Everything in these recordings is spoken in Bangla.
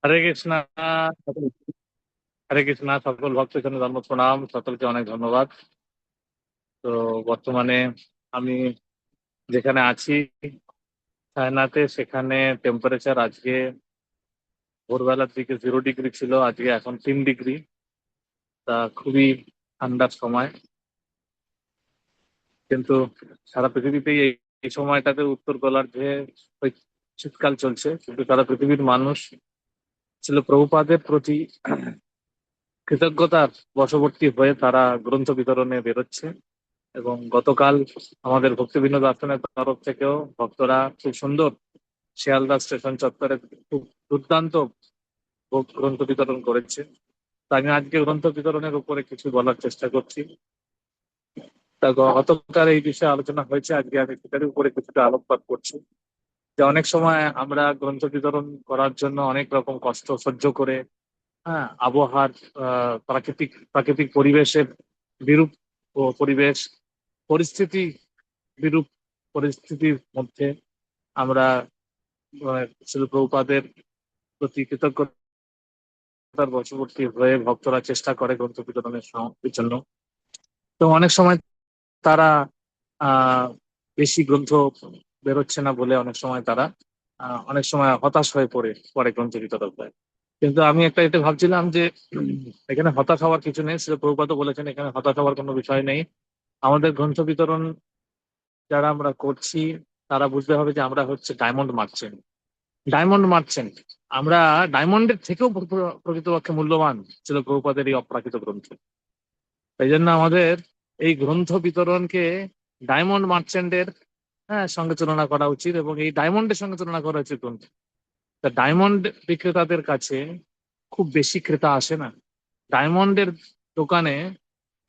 হরে কৃষ্ণ। হরে কৃষ্ণ, সকল ভক্তের জন্য জন্ম প্রণাম, সকলকে অনেক ধন্যবাদ। তো বর্তমানে আমি যেখানে আছি চায়নাতে, সেখানে টেম্পারেচার আজকে ভোরবেলার দিকে 0 ডিগ্রি ছিল, আজকে এখন 3 ডিগ্রি। তা খুবই ঠান্ডার সময়। কিন্তু সারা পৃথিবীতেই এই সময়টাতে উত্তর গোলার্ধে ওই শীতকাল চলছে, কিন্তু সারা পৃথিবীর মানুষ ছিল প্রভুপাদের প্রতি কৃতজ্ঞতার বশবর্তী হয়ে তারা গ্রন্থ বিতরণে বেরোচ্ছে। এবং গতকাল আমাদের ভক্তি বিনোদ আশ্রমের তরফ থেকেও ভক্তরা খুব সুন্দর শিয়ালদা স্টেশন চত্বরে খুব দুর্দান্ত গ্রন্থ বিতরণ করেছে। তা আমি আজকে গ্রন্থ বিতরণের উপরে কিছু বলার চেষ্টা করছি। তা গতকাল এই বিষয়ে আলোচনা হয়েছে, আজকে আমি সেটার উপরে কিছুটা আলোকপাত করছি। যে অনেক সময় আমরা গ্রন্থ বিতরণ করার জন্য অনেক রকম কষ্ট সহ্য করে, হ্যাঁ, আবহাওয়ার প্রাকৃতিক প্রাকৃতিক পরিবেশের বিরূপ পরিবেশ পরিস্থিতি, বিরূপ পরিস্থিতির মধ্যে আমরা শিল প্রভুপাদের প্রতি কৃতজ্ঞতার বশবর্তী হয়ে ভক্তরা চেষ্টা করে গ্রন্থ বিতরণের জন্য। তো অনেক সময় তারা আহ বেশি গ্রন্থ বেরোচ্ছে না বলে অনেক সময় তারা অনেক সময় হতাশ হয়ে পড়ে পরে গ্রন্থ বিতরণ দেয়। কিন্তু আমি এটা ভাবছিলাম যে এখানে হতাশ হওয়ার কিছু নেই। শিল প্রভুপাদ বলেছেন এখানে হতাশ হওয়ার কোনো বিষয় নেই। আমাদের গ্রন্থ বিতরণ যারা আমরা করছি তারা বুঝতে হবে যে আমরা হচ্ছে ডায়মন্ড মার্চেন্ট। ডায়মন্ড মার্চেন্ট আমরা ডায়মন্ডের থেকেও প্রকৃতপক্ষে মূল্যবান ছিল প্রভুপাদের এই অপ্রাকৃত গ্রন্থ। এই জন্য আমাদের এই গ্রন্থ বিতরণকে ডায়মন্ড মার্চেন্টের, হ্যাঁ, সঙ্গে তুলনা করা উচিত, এবং এই ডায়মন্ডের সঙ্গে তুলনা করা উচিত গ্রন্থ। তা ডায়মন্ড বিক্রেতাদের কাছে খুব বেশি ক্রেতা আসে না। ডায়মন্ডের দোকানে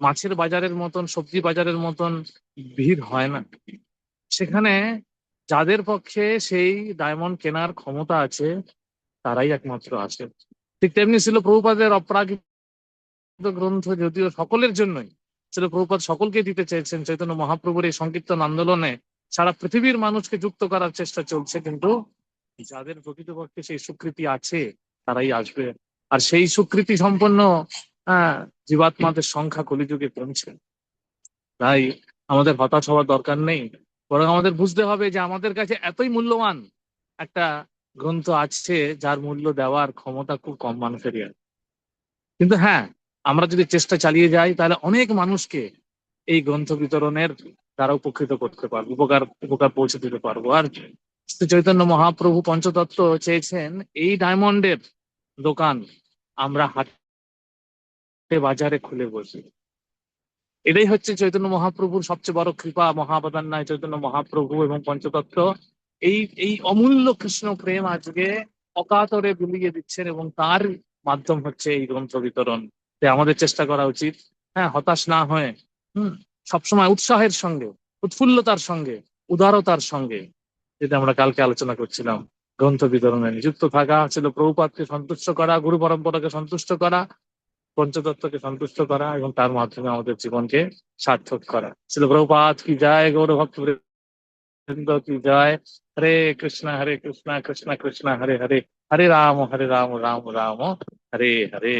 মাছের বাজারের মতন, সবজি বাজারের মতন ভিড় হয় না। সেখানে যাদের পক্ষে সেই ডায়মন্ড কেনার ক্ষমতা আছে তারাই একমাত্র আসে। ঠিক তেমনি ছিল প্রভুপাদের অপ্রাকৃত গ্রন্থ, যদিও সকলের জন্যই ছিল, প্রভুপাদ সকলকে দিতে চেয়েছেন। চৈতন্য মহাপ্রভুর এই সংকীর্তন আন্দোলনে সারা পৃথিবীর মানুষকে যুক্ত করার চেষ্টা চলছে, কিন্তু যাদের প্রকৃতপক্ষে সেই স্বীকৃতি আছে তারাই আসবে। আর সেই স্বীকৃতি সম্পন্ন জীবাত্মাদের সংখ্যা কলিযুগে কমছে। তাই আমাদের হতাশ হওয়ার দরকার নেই, বরং আমাদের বুঝতে হবে যে আমাদের কাছে এতই মূল্যবান একটা গ্রন্থ আছে যার মূল্য দেওয়ার ক্ষমতা খুব কম মানুষেরই আছে। কিন্তু হ্যাঁ, আমরা যদি চেষ্টা চালিয়ে যাই তাহলে অনেক মানুষকে এই গ্রন্থ বিতরণের দ্বারা উপকৃত করতে পারবো, উপকার উপকার পৌঁছে দিতে পারবো। আর শ্রী চৈতন্য মহাপ্রভু পঞ্চতত্ত্ব চেয়েছেন এই ডায়মন্ডের দোকান আমরা হাটে বাজারে খুলে বসি। এটাই হচ্ছে চৈতন্য মহাপ্রভুর সবচেয়ে বড় কৃপা, মহাবদান নাই চৈতন্য মহাপ্রভু এবং পঞ্চতত্ত্ব। এই এই অমূল্য কৃষ্ণ প্রেম আজকে অকাতরে বিলিয়ে দিচ্ছেন, এবং তার মাধ্যম হচ্ছে এই গ্রন্থ বিতরণ। তাই আমাদের চেষ্টা করা উচিত, হ্যাঁ, হতাশ না হয়ে, হুম, সবসময় উৎসাহের সঙ্গে, উৎফুল্লতার সঙ্গে, উদারতার সঙ্গে, যেটা আমরা কালকে আলোচনা করছিলাম, গ্রন্থ বিতরণে নিযুক্ত থাকা ছিল প্রভুপাদকে সন্তুষ্ট করা, গুরু পরম্পরাকে সন্তুষ্ট করা, পঞ্চতত্ত্বকে সন্তুষ্ট করা, এবং তার মাধ্যমে আমাদের জীবনকে সার্থক করা। ছিল প্রভুপাদ কি যায়, গৌর ভক্ত বৃন্দ কি যায়। হরে কৃষ্ণ কৃষ্ণ কৃষ্ণ হরে হরে, হরে রাম রাম রাম হরে হরে।